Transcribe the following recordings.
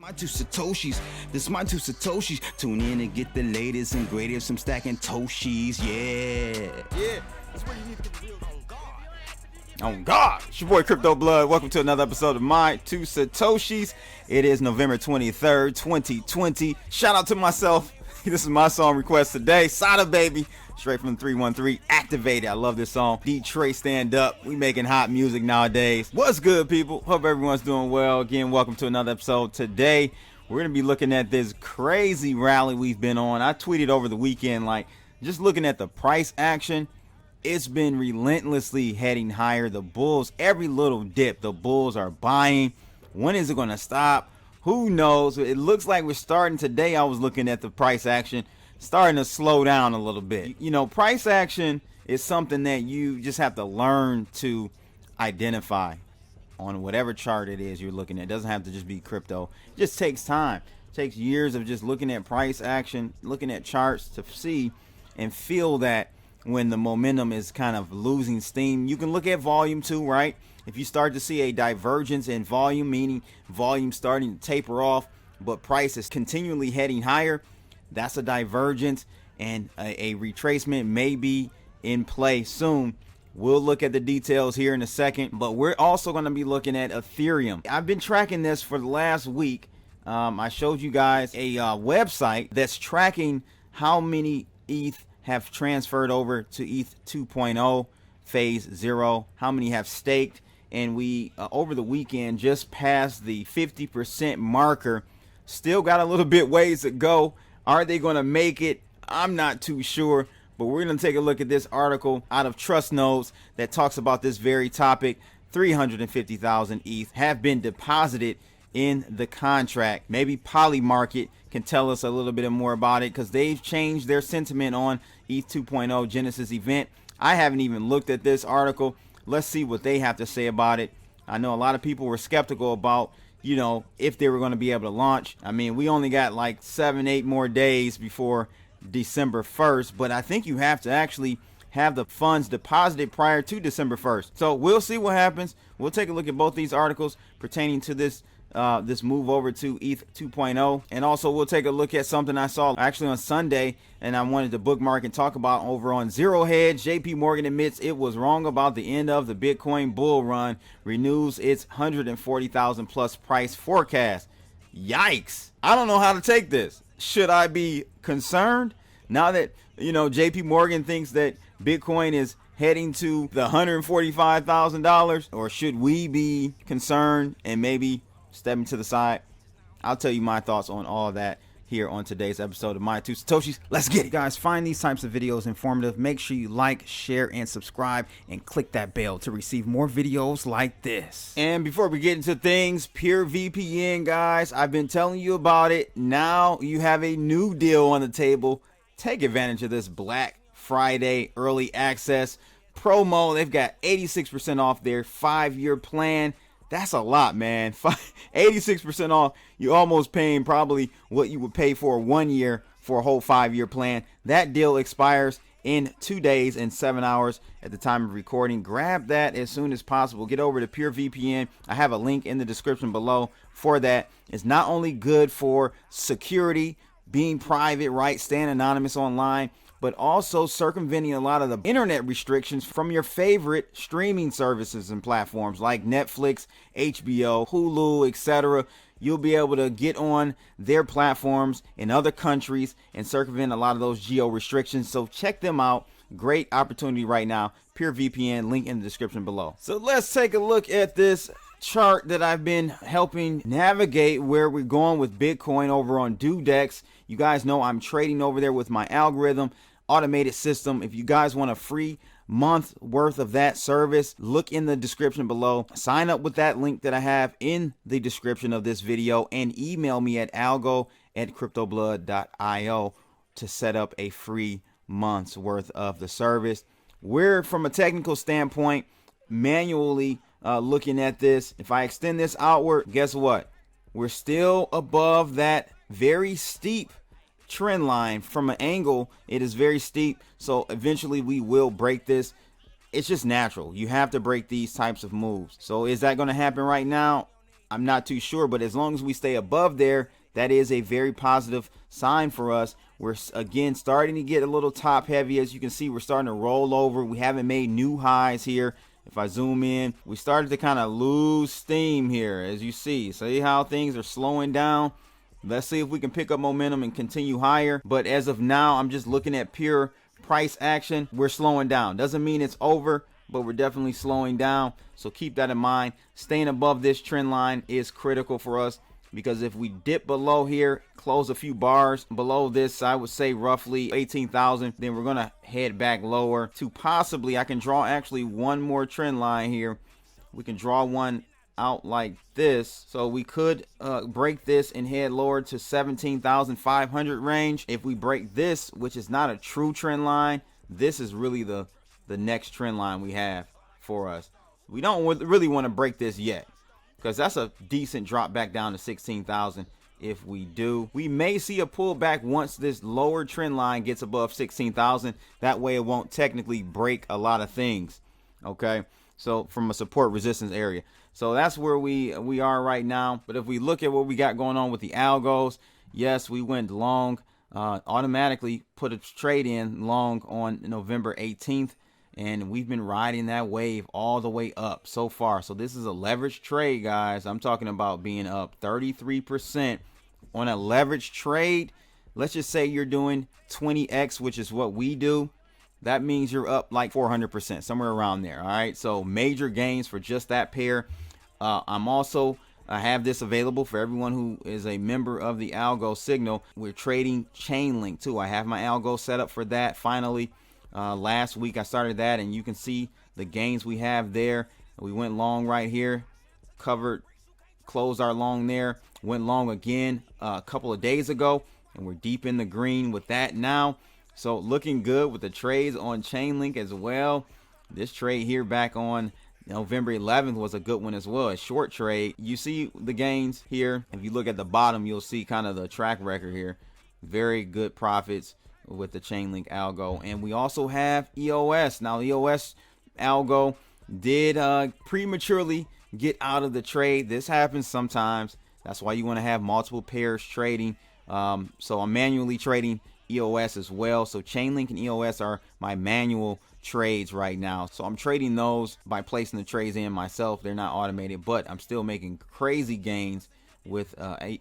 My two Satoshis, this is my two Satoshis. Tune in and get the latest and greatest. I'm stacking Toshis, yeah. That's where you need to get the real on God. It's your boy Crypto Blood. Welcome to another episode of My Two Satoshis. It is November 23rd, 2020. Shout out to myself. This is my song request today. Sada Baby, straight from 313. Activated. I love this song. Detroit stand up. We making hot music nowadays. What's good, people? Hope everyone's doing well. Again, welcome to another episode. Today, we're going to be looking at this crazy rally we've been on. I tweeted over the weekend, just looking at the price action. It's been relentlessly heading higher. The bulls, every little dip, the bulls are buying. When is it going to stop? Who knows? It looks like we're starting today. I was looking at the price action, starting to slow down a little bit. You know, price action is something that you just have to learn to identify on whatever chart it is you're looking at. It doesn't have to just be crypto. It just takes time. It takes years of just looking at price action, looking at charts to see and feel that when the momentum is kind of losing steam. You can look at volume too, right? If you start to see a divergence in volume, meaning volume starting to taper off, but price is continually heading higher, that's a divergence, and a retracement may be in play soon. We'll look at the details here in a second, but we're also going to be looking at Ethereum. I've been tracking this for the last week. I showed you guys a website that's tracking how many ETH have transferred over to ETH 2.0 phase 0, how many have staked. And we, over the weekend, just passed the 50% marker. Still got a little bit ways to go. Are they going to make it? I'm not too sure. But we're going to take a look at this article out of Trust Nodes that talks about this very topic. 350,000 ETH have been deposited in the contract. Maybe Polymarket can tell us a little bit more about it, because they've changed their sentiment on ETH 2.0 Genesis event. I haven't even looked at this article. Let's see what they have to say about it. I know a lot of people were skeptical about, if they were going to be able to launch. I mean, we only got 7-8 more days before December 1st, but I think you have to actually have the funds deposited prior to December 1st. So we'll see what happens. We'll take a look at both these articles pertaining to this move over to ETH 2.0. And also we'll take a look at something I saw actually on Sunday and I wanted to bookmark and talk about over on Zero Hedge. JPMorgan admits it was wrong about the end of the Bitcoin bull run, renews its 140,000 plus price forecast. Yikes. I don't know how to take this. Should I be concerned now that, JPMorgan thinks that Bitcoin is heading to the $145,000, or should we be concerned and maybe stepping to the side? I'll tell you my thoughts on all of that here on today's episode of My Two Satoshis. Let's get it. Guys, find these types of videos informative. Make sure you like, share, and subscribe, and click that bell to receive more videos like this. And before we get into things, purevpn, guys, I've been telling you about it. Now you have a new deal on the table. Take advantage of this Black Friday early access promo. They've got 86% off their 5-year plan. That's a lot, man. 86% off. You're almost paying probably what you would pay for 1 year for a whole 5-year plan. That deal expires in 2 days and 7 hours at the time of recording. Grab that as soon as possible. Get over to purevpn. I have a link in the description below for that. It's not only good for security, being private, right, staying anonymous online, but also circumventing a lot of the internet restrictions from your favorite streaming services and platforms like Netflix, HBO, Hulu, etc. You'll be able to get on their platforms in other countries and circumvent a lot of those geo restrictions. So check them out. Great opportunity right now. PureVPN, link in the description below. So let's take a look at this chart that I've been helping navigate where we're going with Bitcoin over on Dudex. You guys know I'm trading over there with my algorithm automated system. If you guys want a free month worth of that service, look in the description below. Sign up with that link that I have in the description of this video and email me at algo@cryptoblood.io to set up a free month's worth of the service. We're, from a technical standpoint, manually looking at this. If I extend this outward, guess what? We're still above that very steep trend line. From an angle, it is very steep, so eventually we will break this. It's just natural. You have to break these types of moves. So is that going to happen right now? I'm not too sure, but as long as we stay above there, that is a very positive sign for us. We're again starting to get a little top heavy. As you can see, we're starting to roll over. We haven't made new highs here. If I zoom in, we started to kind of lose steam here, as you see. See how things are slowing down? Let's see if we can pick up momentum and continue higher. But as of now, I'm just looking at pure price action. We're slowing down. Doesn't mean it's over, but we're definitely slowing down. So keep that in mind. Staying above this trend line is critical for us, because if we dip below here, close a few bars below this, I would say roughly 18,000, then we're going to head back lower to possibly, I can draw actually one more trend line here. We can draw one out like this. So we could break this and head lower to 17,500 range. If we break this, which is not a true trend line, this is really the next trend line we have for us. We don't really want to break this yet, because that's a decent drop back down to 16,000. If we do, we may see a pullback once this lower trend line gets above 16,000. That way it won't technically break a lot of things. Okay, so from a support resistance area. So that's where we are right now. But if we look at what we got going on with the algos, yes, we went long, automatically put a trade in long on November 18th. And we've been riding that wave all the way up so far. So this is a leveraged trade, guys. I'm talking about being up 33% on a leveraged trade. Let's just say you're doing 20x, which is what we do. That means you're up like 400%, somewhere around there. All right. So major gains for just that pair. I have this available for everyone who is a member of the Algo signal. We're trading Chainlink too. I have my Algo set up for that finally. Last week I started that, and you can see the gains we have there. We went long right here, closed our long there, went long again a couple of days ago, and we're deep in the green with that now. So looking good with the trades on Chainlink as well. This trade here back on November 11th was a good one as well, a short trade. You see the gains here. If you look at the bottom, you'll see kind of the track record here. Very good profits with the Chainlink Algo. And we also have EOS. Now EOS Algo did prematurely get out of the trade. This happens sometimes. That's why you want to have multiple pairs trading. So I'm manually trading EOS as well. So Chainlink and EOS are my manual trades right now. So I'm trading those by placing the trades in myself. They're not automated, but I'm still making crazy gains with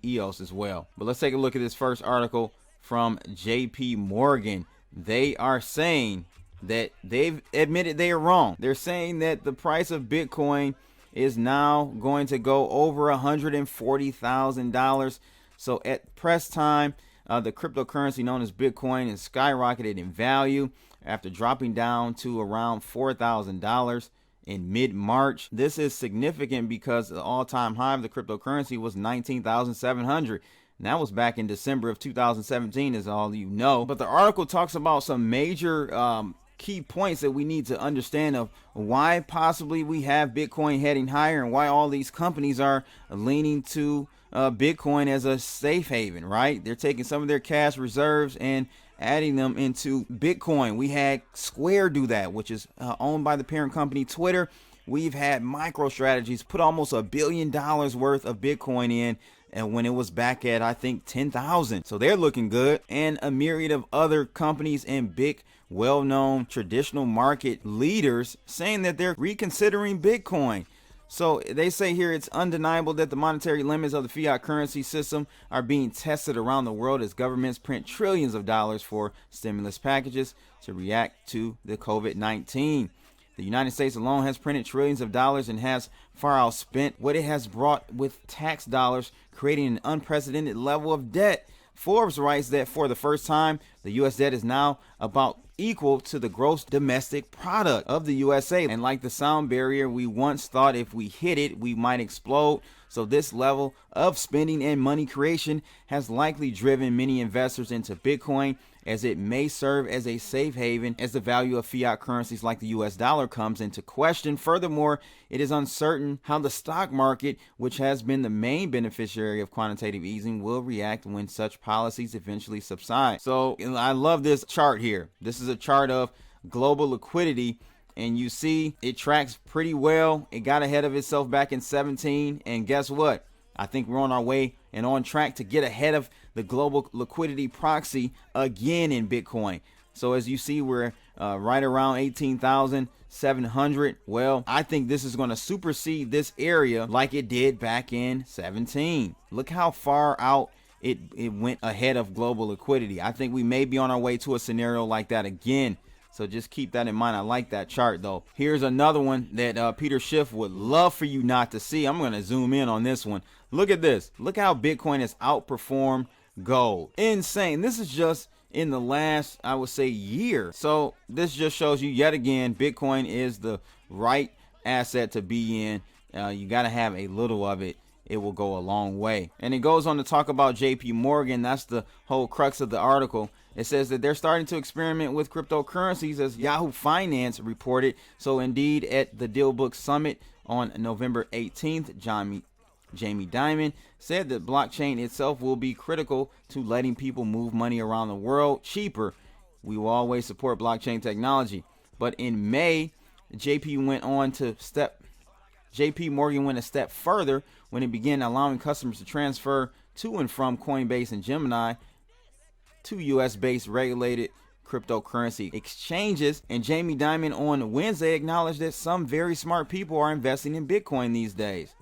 EOS as well. But let's take a look at this first article from JPMorgan. They are saying that they've admitted they are wrong. They're saying that the price of Bitcoin is now going to go over $140,000. So at press time, the cryptocurrency known as Bitcoin is skyrocketed in value after dropping down to around $4,000 in mid-March. This is significant because the all-time high of the cryptocurrency was 19,700. And that was back in December of 2017, is all you know. But the article talks about some major key points that we need to understand of why possibly we have Bitcoin heading higher and why all these companies are leaning to Bitcoin as a safe haven, right? They're taking some of their cash reserves and adding them into Bitcoin. We had Square do that, which is owned by the parent company Twitter. We've had MicroStrategies put almost $1 billion worth of Bitcoin in, and when it was back at, I think, 10,000. So they're looking good. And a myriad of other companies and big, well-known traditional market leaders saying that they're reconsidering Bitcoin. So they say here it's undeniable that the monetary limits of the fiat currency system are being tested around the world as governments print trillions of dollars for stimulus packages to react to the COVID-19. The United States alone has printed trillions of dollars and has far outspent what it has brought with tax dollars, creating an unprecedented level of debt. Forbes writes that for the first time, the U.S. debt is now about equal to the gross domestic product of the USA. And like the sound barrier, we once thought if we hit it, we might explode. So this level of spending and money creation has likely driven many investors into Bitcoin, as it may serve as a safe haven as the value of fiat currencies like the US dollar comes into question. Furthermore, it is uncertain how the stock market, which has been the main beneficiary of quantitative easing, will react when such policies eventually subside. So I love this chart here. This is a chart of global liquidity and you see it tracks pretty well. It got ahead of itself back in 17, and guess what? I think we're on our way and on track to get ahead of the global liquidity proxy again in Bitcoin. So as you see, we're right around 18,700. Well, I think this is going to supersede this area like it did back in 17. Look how far out it went ahead of global liquidity. I think we may be on our way to a scenario like that again. So just keep that in mind. I like that chart though. Here's another one that Peter Schiff would love for you not to see. I'm going to zoom in on this one. Look at this. Look how Bitcoin has outperformed gold. Insane. This is just in the last, I would say, year. So this just shows you yet again, Bitcoin is the right asset to be in. You got to have a little of it. It will go a long way. And it goes on to talk about JPMorgan. That's the whole crux of the article. It says that they're starting to experiment with cryptocurrencies, as Yahoo Finance reported. So indeed, at the Dealbook Summit on November 18th, Jamie Dimon said that blockchain itself will be critical to letting people move money around the world cheaper. We will always support blockchain technology. But in May, JP Morgan went a step further when it began allowing customers to transfer to and from Coinbase and Gemini to US-based regulated cryptocurrency exchanges. And Jamie Dimon on Wednesday acknowledged that some very smart people are investing in Bitcoin these days.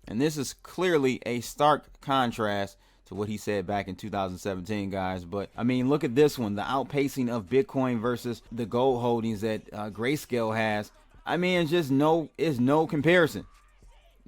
And this is clearly a stark contrast to what he said back in 2017, guys. But I mean, look at this one, the outpacing of Bitcoin versus the gold holdings that Grayscale has. I mean, it's no comparison.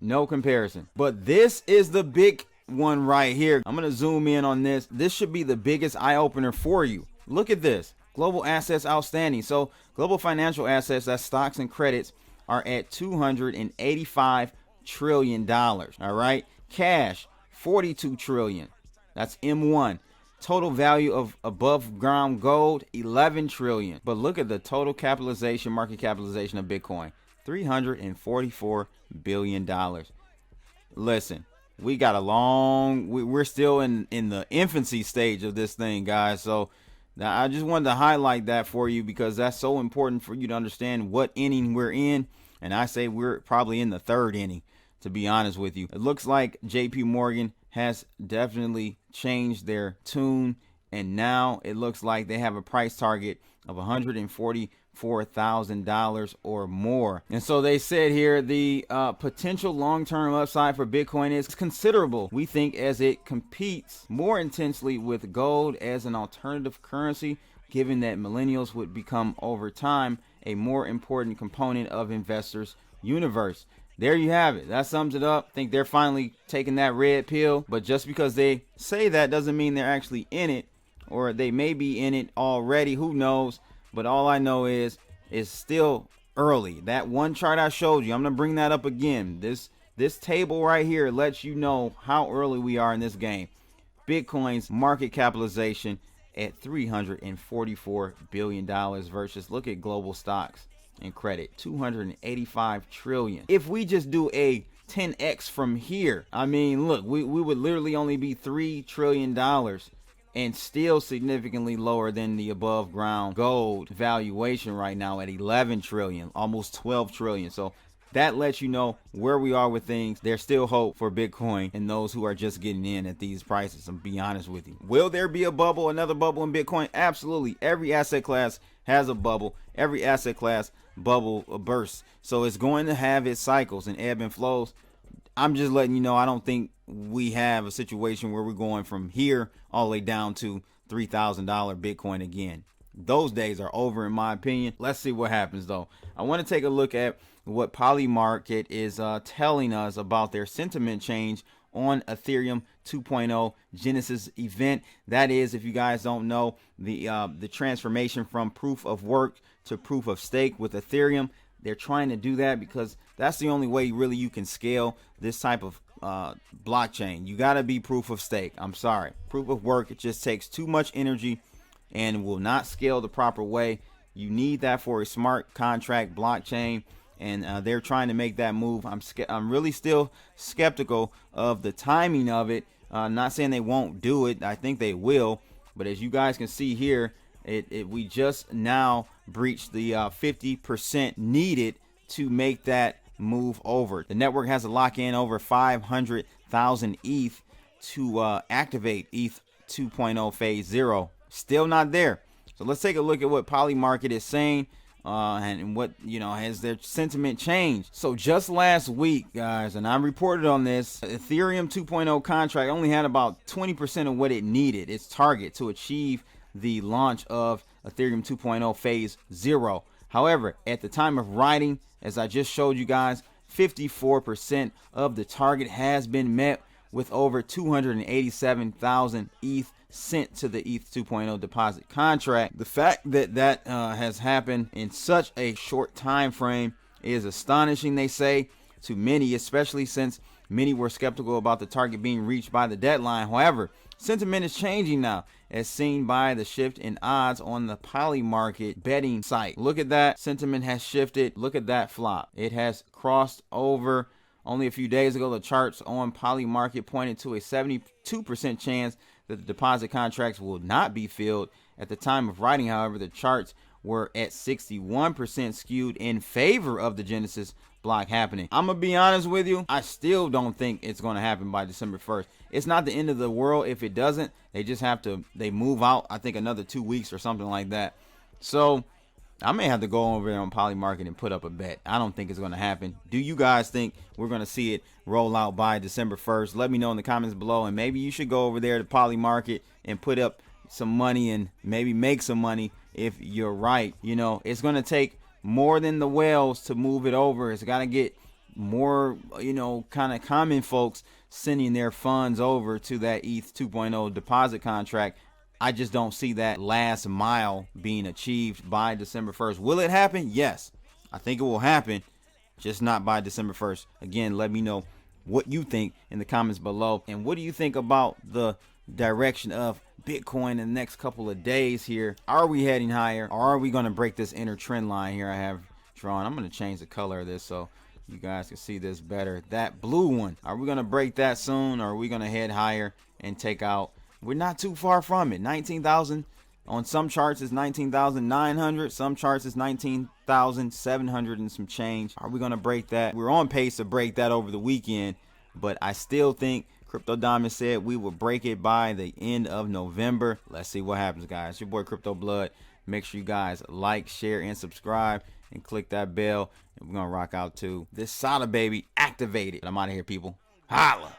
No comparison. But this is the big one right here. I'm going to zoom in on this. This should be the biggest eye opener for you. Look at this. Global assets outstanding. So global financial assets, that's stocks and credits, are at $285 trillion. All right. Cash, 42 trillion. That's M1. Total value of above ground gold, 11 trillion. But look at the total capitalization, market capitalization of Bitcoin, $344 billion. Listen, we got we're still in the infancy stage of this thing, guys. So now I just wanted to highlight that for you because that's so important for you to understand what inning we're in. And I say we're probably in the third inning, to be honest with you. It looks like JPMorgan has definitely changed their tune, and now it looks like they have a price target of $144,000 or more. And so they said here the potential long-term upside for Bitcoin is considerable. We think as it competes more intensely with gold as an alternative currency, given that millennials would become over time a more important component of investors' universe. There you have it. That sums it up. I think they're finally taking that red pill. But just because they say that doesn't mean they're actually in it, or they may be in it already. Who knows? But all I know is it's still early. That one chart I showed you, I'm going to bring that up again. This table right here lets you know how early we are in this game. Bitcoin's market capitalization at $344 billion versus, look at global stocks and credit, 285 trillion. If we just do a 10x from here, I mean, look, we would literally only be $3 trillion and still significantly lower than the above ground gold valuation right now at 11 trillion, almost 12 trillion. So that lets you know where we are with things. There's still hope for Bitcoin and those who are just getting in at these prices. I'm be honest with you. Will there be a bubble, another bubble in Bitcoin? Absolutely. Every asset class has a bubble. Every asset class bubble bursts. So it's going to have its cycles and ebb and flows. I'm just letting you know, I don't think we have a situation where we're going from here all the way down to $3,000 Bitcoin again. Those days are over, in my opinion. Let's see what happens, though. I want to take a look at what Polymarket is telling us about their sentiment change on Ethereum 2.0 Genesis event. That is, if you guys don't know, the transformation from proof of work to proof of stake with Ethereum. They're trying to do that because that's the only way really you can scale this type of blockchain. You got to be proof of stake. I'm sorry. Proof of work, it just takes too much energy and will not scale the proper way. You need that for a smart contract blockchain, and they're trying to make that move. I'm really still skeptical of the timing of it. Not saying they won't do it. I think they will. But as you guys can see here, We just now breached the 50% needed to make that move over. The network has to lock in over 500,000 ETH to activate ETH 2.0 phase 0. Still not there. So let's take a look at what Polymarket is saying and what, has their sentiment changed. So just last week, guys, and I reported on this, Ethereum 2.0 contract only had about 20% of what it needed, its target, to achieve the launch of Ethereum 2.0 phase 0. However, at the time of writing, as I just showed you guys, 54% of the target has been met, with over 287,000 ETH sent to the ETH 2.0 deposit contract. The fact that that has happened in such a short time frame is astonishing, they say, to many, especially since many were skeptical about the target being reached by the deadline. However, sentiment is changing now, as seen by the shift in odds on the Polymarket betting site. Look at that. Sentiment has shifted. Look at that flop. It has crossed over. Only a few days ago, the charts on Polymarket pointed to a 72% chance that the deposit contracts will not be filled. At the time of writing, however, the charts were at 61% skewed in favor of the Genesis block happening. I'm going to be honest with you. I still don't think it's going to happen by December 1st. It's not the end of the world if it doesn't. They just have to, they move out, I think, another 2 weeks or something like that. So I may have to go over there on Polymarket and put up a bet. I don't think it's going to happen. Do you guys think we're going to see it roll out by December 1st? Let me know in the comments below, and maybe you should go over there to Polymarket and put up some money and maybe make some money if you're right. It's going to take more than the whales to move it over. It's got to get more, kind of common folks sending their funds over to that ETH 2.0 deposit contract. I just don't see that last mile being achieved by December 1st. Will it happen? Yes, I think it will happen, just not by December 1st. Again, let me know what you think in the comments below. And what do you think about the direction of Bitcoin in the next couple of days here? Are we heading higher, or are we going to break this inner trend line here I have drawn? I'm going to change the color of this so you guys can see this better. That blue one, are we going to break that soon, or are we going to head higher and take out? We're not too far from it. 19,000 on some charts is 19,900. Some charts is 19,700 and some change. Are we going to break that? We're on pace to break that over the weekend, but I still think Crypto Diamond said we will break it by the end of November. Let's see what happens, guys. It's your boy Crypto Blood. Make sure you guys like, share, and subscribe, and click that bell. And we're going to rock out to this solid baby activated. I'm out of here, people. Holla.